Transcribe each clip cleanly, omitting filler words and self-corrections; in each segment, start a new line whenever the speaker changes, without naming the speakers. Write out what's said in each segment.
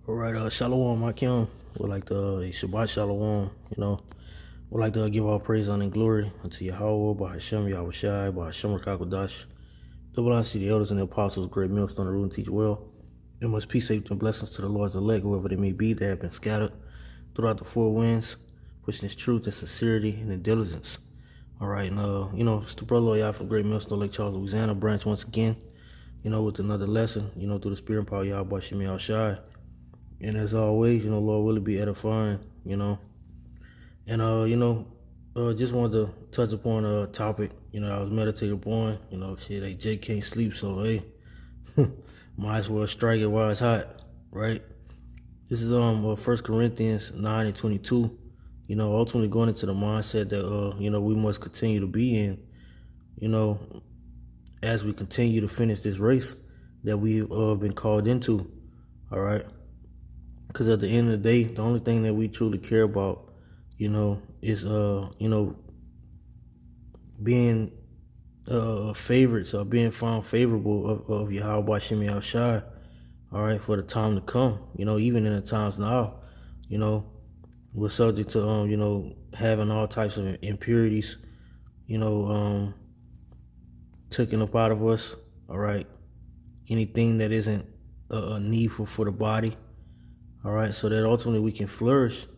All right, Shalom, Akim. Would like to Shabbat Shalom. Would like to give all praise, honor, and glory unto Yahweh, by Hashem, Yahweh Shai, by Hashem Rakakodash. Double honor to the elders and the apostles, great millstone, the rule and teach well. And much peace, safety, and blessings to the Lord's elect, whoever they may be, that have been scattered throughout the four winds, pushing His truth and sincerity and in diligence. All right, and it's the brother y'all from Great Millstone, Lake Charles, Louisiana branch once again. With another lesson. Through the spirit and power of Yahweh, by Hashem, Yahweh Shai. And as always, Lord, will it be edifying, And, just wanted to touch upon a topic, I was meditating upon, shit, Jake can't sleep, so, hey, might as well strike it while it's hot, right? This is 1 Corinthians 9:22, ultimately going into the mindset that, we must continue to be in, as we continue to finish this race that we've been called into, all right? Because at the end of the day, the only thing that we truly care about, is, being favorites or being found favorable of Yahweh Hashem Yahweh Shai, all right, for the time to come. Even in the times now, we're subject to, having all types of impurities, taken up out of us, all right, anything that isn't needful for the body. All right, so that ultimately we can flourish.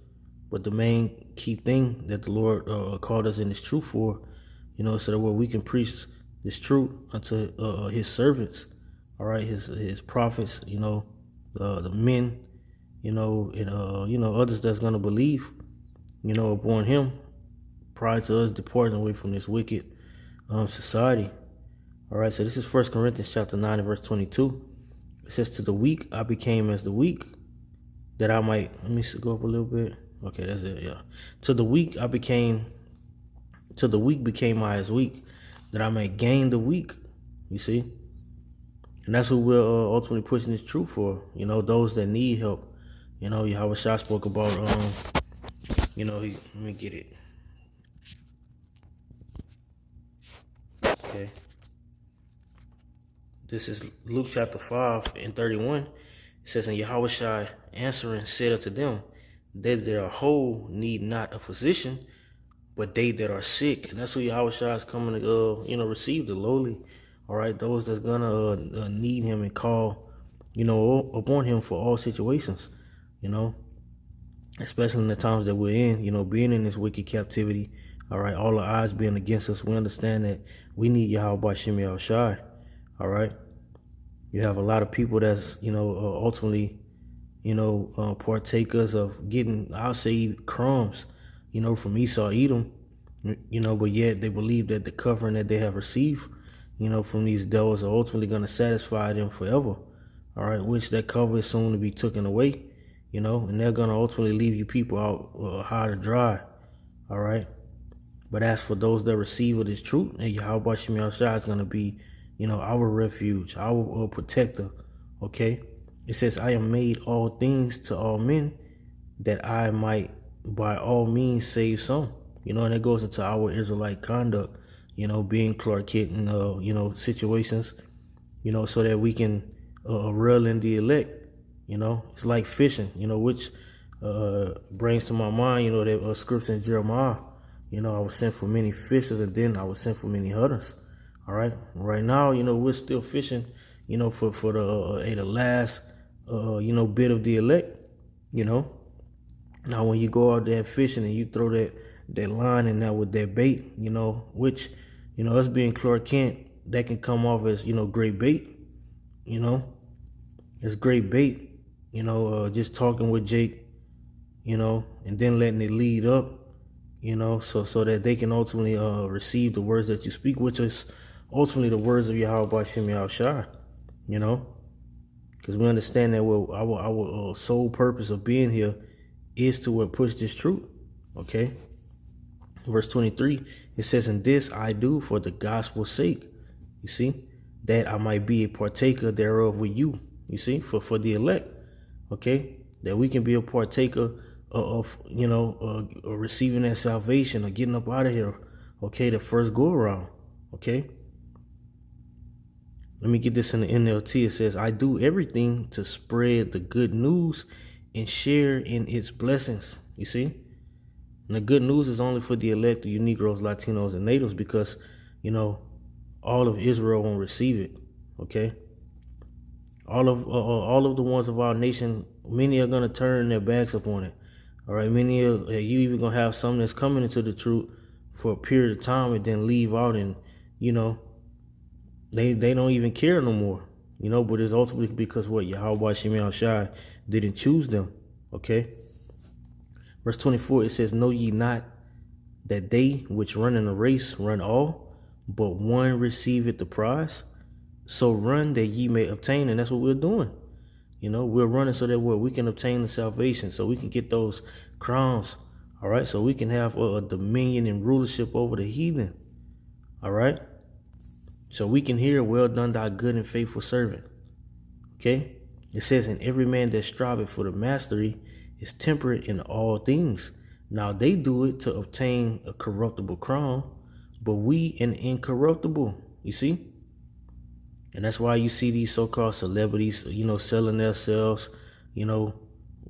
But the main key thing that the Lord called us in His truth for, so that we can preach this truth unto His servants, all right, His prophets, the men, and others that's gonna believe, upon Him prior to us departing away from this wicked society. All right, so this is 1 Corinthians chapter 9 and verse 22. It says, "To the weak I became as the weak, that I might," let me go up a little bit. Okay, that's it, yeah. To the weak became I as weak, that I might gain the weak, you see? And that's what we're ultimately pushing this truth for, those that need help. Yahweh Shai spoke about, let me get it. Okay. This is Luke chapter 5 and 31. It says, "And Yahweh Shai answering said unto them, they that are whole need not a physician, but they that are sick." And that's who Yahweh Shai is coming to, receive the lowly. All right, those that's gonna need Him and call, upon Him for all situations, especially in the times that we're in, being in this wicked captivity. All right, all the odds being against us, we understand that we need Yahweh Hashem Yahweh Shai. All right, you have a lot of people that's ultimately partakers of getting, I'll say, crumbs from Esau Edom, but yet they believe that the covering that they have received from these devils are ultimately going to satisfy them forever. All right, which that cover is soon to be taken away, and they're going to ultimately leave you people out high to dry. All right, but as for those that receive of this truth, and Yahweh Hashem Yahweh Shai is going to be our refuge, our protector. Okay, it says, "I am made all things to all men, that I might by all means save some." And it goes into our Israelite conduct, being Clark Kent in situations, so that we can reel in the elect. It's like fishing, which brings to my mind, that scripture in Jeremiah, I was sent for many fishers, and then I was sent for many hunters. All right. Right now, we're still fishing, for the last, bit of the elect, Now, when you go out there fishing and you throw that line in there with that bait, which, us being Clark Kent, that can come off as, great bait, It's great bait, just talking with Jake, and then letting it lead up, so that they can ultimately receive the words that you speak, which is ultimately the words of Yahweh Hashem Yahweh Shai, because we understand that our sole purpose of being here is to push this truth. Okay, verse 23, it says, "And this I do for the gospel's sake," you see, "that I might be a partaker thereof with you," you see, for the elect. Okay, that we can be a partaker of receiving that salvation or getting up out of here. Okay, the first go around. Okay. Let me get this in the NLT. It says, I do everything to spread the good news and share in its blessings. You see? And the good news is only for the elect, you Negroes, Latinos, and natives, because, all of Israel won't receive it. Okay? All of the ones of our nation, many are going to turn their backs upon it. All right? Many you even going to have some that's coming into the truth for a period of time and then leave out, and, they don't even care no more, but it's ultimately because what? Yahweh Shem Shai didn't choose them, okay? Verse 24, it says, know ye not that they which run in a race run all, but one receiveth the prize? So run that ye may obtain, and that's what we're doing. We're running so that we can obtain the salvation, so we can get those crowns, all right? So we can have a dominion and rulership over the heathen, all right? So we can hear, well done, thy good and faithful servant. Okay? It says, and every man that striveth for the mastery is temperate in all things. Now they do it to obtain a corruptible crown, but we an incorruptible. You see? And that's why you see these so-called celebrities, selling themselves,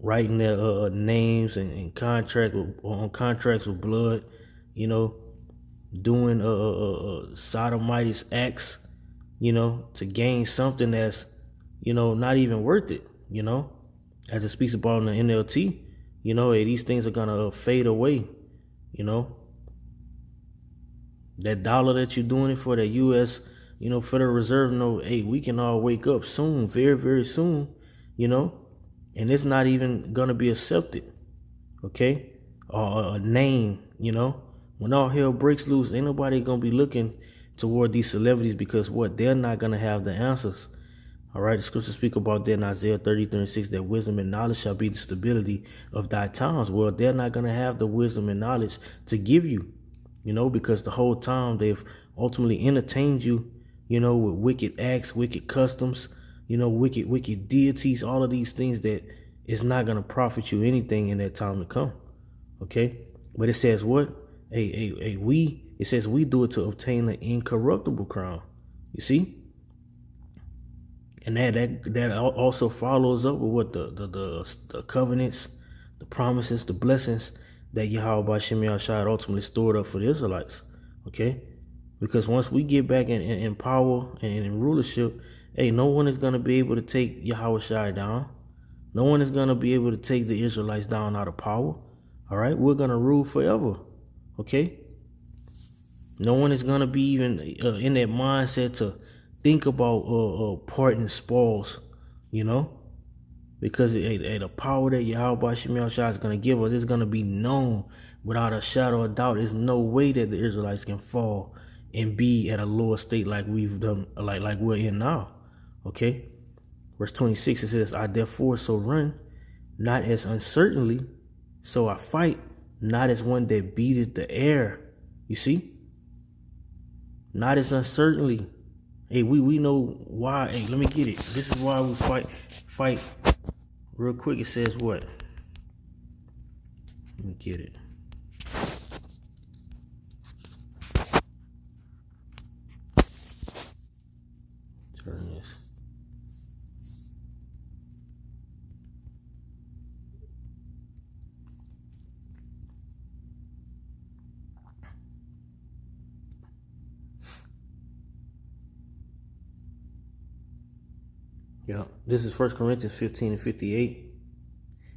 writing their names and on contracts with blood, doing sodomitis acts, to gain something that's, not even worth it, as it speaks about in the NLT, hey, these things are gonna fade away, that dollar that you're doing it for, that U.S., Federal Reserve note, hey, we can all wake up soon, very, very soon, and it's not even gonna be accepted, okay, or a name, When all hell breaks loose, ain't nobody going to be looking toward these celebrities, because what? They're not going to have the answers. All right, the scriptures speak about that in Isaiah 30:36, that wisdom and knowledge shall be the stability of thy times. Well, they're not going to have the wisdom and knowledge to give you, because the whole time they've ultimately entertained you, with wicked acts, wicked customs, wicked deities, all of these things that is not going to profit you anything in that time to come. Okay, but it says what? It says we do it to obtain the incorruptible crown. You see? And that also follows up with what the covenants, the promises, the blessings that Yahweh Shem Yahshua ultimately stored up for the Israelites. Okay? Because once we get back in power and in rulership, no one is going to be able to take Yahweh Shai down. No one is going to be able to take the Israelites down out of power. All right? We're going to rule forever. Okay? No one is going to be even in that mindset to think about parting spoils, because the power that Yahweh Shem Yahshua is going to give us is going to be known without a shadow of doubt. There's no way that the Israelites can fall and be at a lower state like we've done, like we're in now. Okay? Verse 26, it says, I therefore so run, not as uncertainly, so I fight, not as one that beateth the air. You see? Not as uncertainly. Hey, we know why. Hey, let me get it. This is why we fight. Real quick, it says what? Let me get it. Turn this. Yeah, this is 1 Corinthians 15:58.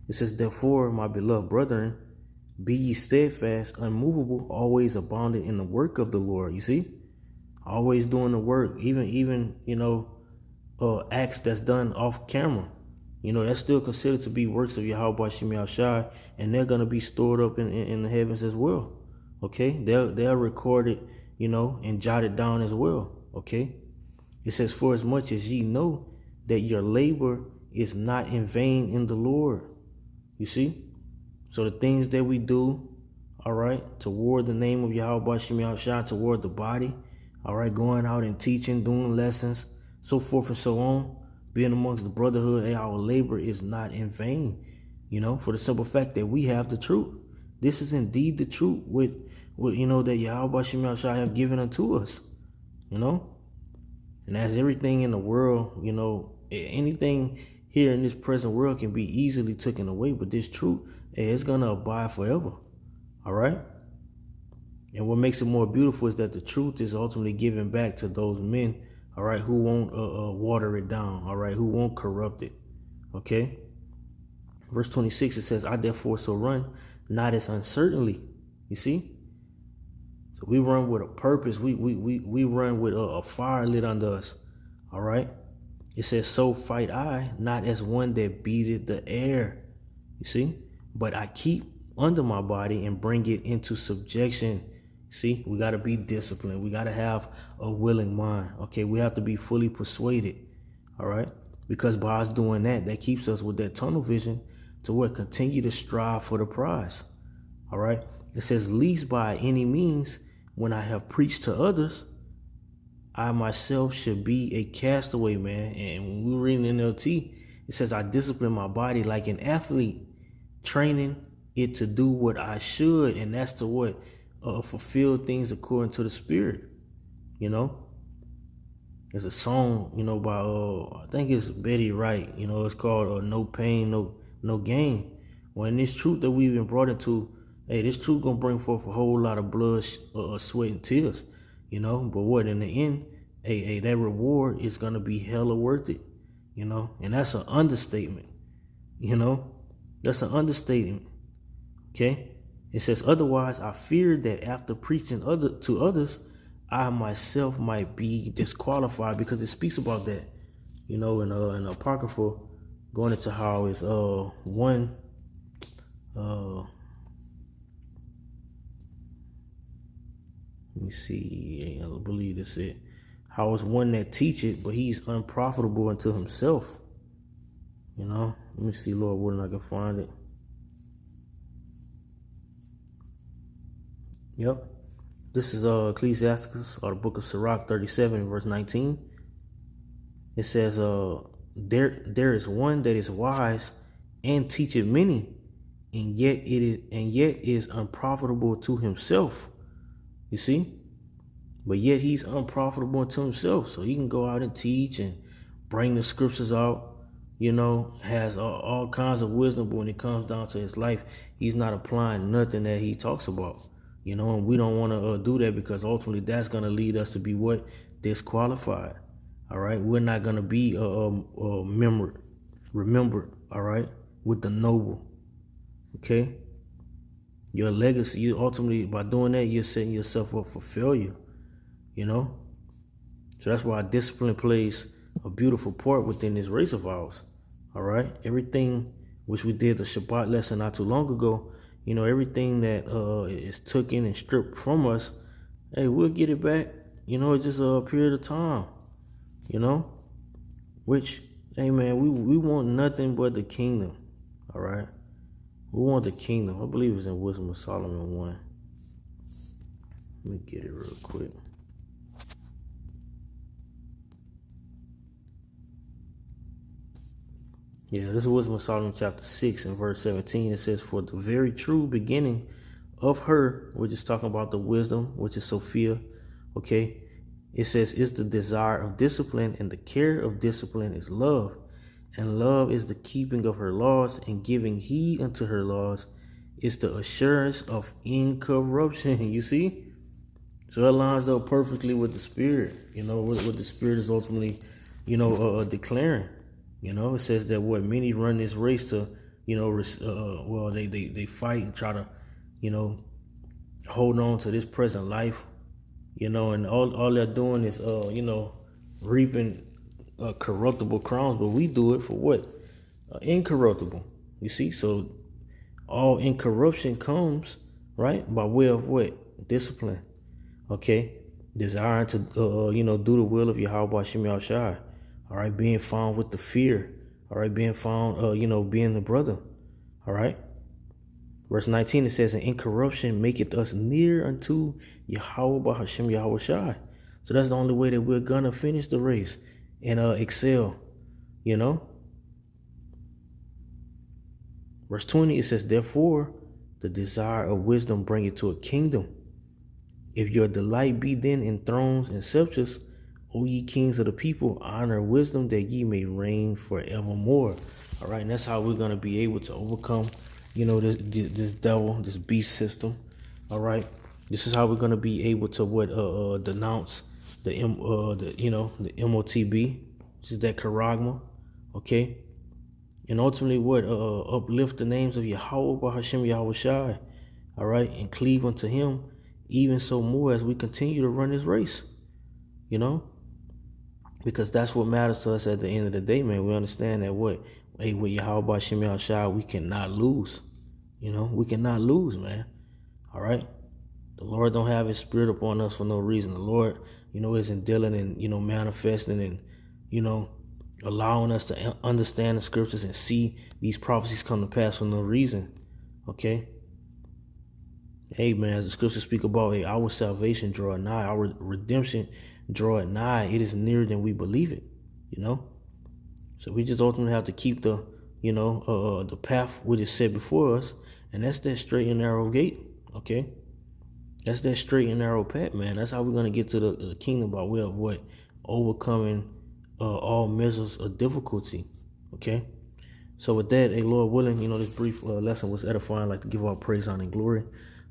It says, therefore, my beloved brethren, be ye steadfast, unmovable, always abounding in the work of the Lord. You see? Always doing the work, even acts that's done off camera. That's still considered to be works of Yahweh Shem Yahshua, and they're going to be stored up in the heavens as well. Okay? They're recorded, and jotted down as well. Okay? It says, for as much as ye know that your labor is not in vain in the Lord. You see? So the things that we do, all right, toward the name of Yahweh Shem Yahshua, toward the body, all right, going out and teaching, doing lessons, so forth and so on, being amongst the brotherhood, our labor is not in vain, for the simple fact that we have the truth. This is indeed the truth with that Yahweh Shem Yahshua have given unto us, And as everything in the world, anything here in this present world can be easily taken away, but this truth, it's gonna abide forever. All right. And what makes it more beautiful is that the truth is ultimately given back to those men, all right, who won't water it down, all right, who won't corrupt it. Okay. Verse 26, it says, I therefore so run, not as uncertainly. You see? So we run with a purpose. We run with a fire lit under us. All right. It says, so fight I, not as one that beateth the air. You see? But I keep under my body and bring it into subjection. See, we got to be disciplined. We got to have a willing mind. Okay, we have to be fully persuaded. All right, because by us doing that, that keeps us with that tunnel vision to what? Continue to strive for the prize. All right, it says, least by any means, when I have preached to others, I myself should be a castaway, man. And when we read in NLT, it says, I discipline my body like an athlete, training it to do what I should. And that's to what? Fulfill things according to the Spirit. There's a song, by I think it's Betty Wright. It's called "No Pain, No Gain." When this truth that we've been brought into, this truth gonna bring forth a whole lot of blood, sweat, and tears. But what in the end, that reward is gonna be hella worth it. And that's an understatement. That's an understatement. Okay. It says, otherwise, I fear that after preaching to others, I myself might be disqualified, because it speaks about that, in Apocrypha, going into how it's one. Let me see. I believe that's it. How it's one that teacheth, but he's unprofitable unto himself. Let me see, Lord, where I can find it. Yep. This is Ecclesiasticus, or the book of Sirach 37, verse 19. It says, there is one that is wise and teacheth many, and yet is unprofitable to himself. You see? But yet he's unprofitable unto himself. So he can go out and teach and bring the scriptures out, has all kinds of wisdom, but when it comes down to his life, he's not applying nothing that he talks about. And we don't want to do that, because ultimately that's going to lead us to be what? Disqualified. All right. We're not going to be remembered. All right. With the noble. Okay. Your legacy, you ultimately, by doing that, you're setting yourself up for failure. So that's why discipline plays a beautiful part within this race of ours. All right. Everything which we did the Shabbat lesson not too long ago, everything that is taken and stripped from us, we'll get it back. It's just a period of time. Which, man, we want nothing but the kingdom. All right, we want the kingdom. I believe it's in Wisdom of Solomon 1. Let me get it real quick. Yeah, this is Wisdom of Solomon chapter 6 and verse 17. It says, for the very true beginning of her, we're just talking about the wisdom, which is Sophia. Okay. It says, is the desire of discipline, and the care of discipline is love. And love is the keeping of her laws, and giving heed unto her laws is the assurance of incorruption. You see? So it lines up perfectly with the Spirit, what the Spirit is ultimately, declaring. It says that what many run this race to, they fight and try to, hold on to this present life, and all they're doing is, reaping corruptible crowns, but we do it for what? Incorruptible. You see, so all incorruption comes, right, by way of what? Discipline. Okay, desiring to, do the will of Yahweh Shem Yahushua. All right, being found with the fear. All right, being found, being the brother. All right. Verse 19, it says, and incorruption maketh us near unto Yahweh Hashem Yahushua. So that's the only way that we're going to finish the race and excel, Verse 20, it says, therefore, the desire of wisdom bringeth to a kingdom. If your delight be then in thrones and scepters, O ye kings of the people, honor wisdom that ye may reign forevermore. All right, and that's how we're gonna be able to overcome, this devil, this beast system. All right, this is how we're gonna be able to denounce the MOTB, which is that charagma. Okay, and ultimately uplift the names of Yahweh by Hashem Yahweh Shai. All right, and cleave unto Him, even so more as we continue to run this race. Because that's what matters to us at the end of the day, man. We understand that with Yahweh by Hashem Yahweh Shai, we cannot lose. We cannot lose, man. All right. The Lord don't have His Spirit upon us for no reason. The Lord, isn't dealing and manifesting and allowing us to understand the scriptures and see these prophecies come to pass for no reason. Okay. Hey, man, as the scriptures speak about, our salvation draw nigh, our redemption draw nigh. It is nearer than we believe it. So we just ultimately have to keep the path which is set before us, and that's that straight and narrow gate. Okay. That's that straight and narrow path, man. That's how we're going to get to the kingdom, by way of what? Overcoming all measures of difficulty. Okay. So with that, Lord willing, this brief lesson was edifying. I'd like to give all praise, honor, and glory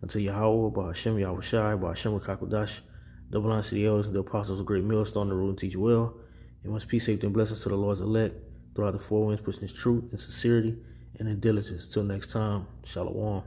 unto Yahweh, by Hashem Yahweh Shai, by Hashem Rakakodash, double honor to the elders, the apostles of great millstone, the rule and teach well. And much peace, safety, and blessings to the Lord's elect throughout the four winds, pushing His truth and sincerity and in diligence. Till next time, Shalom.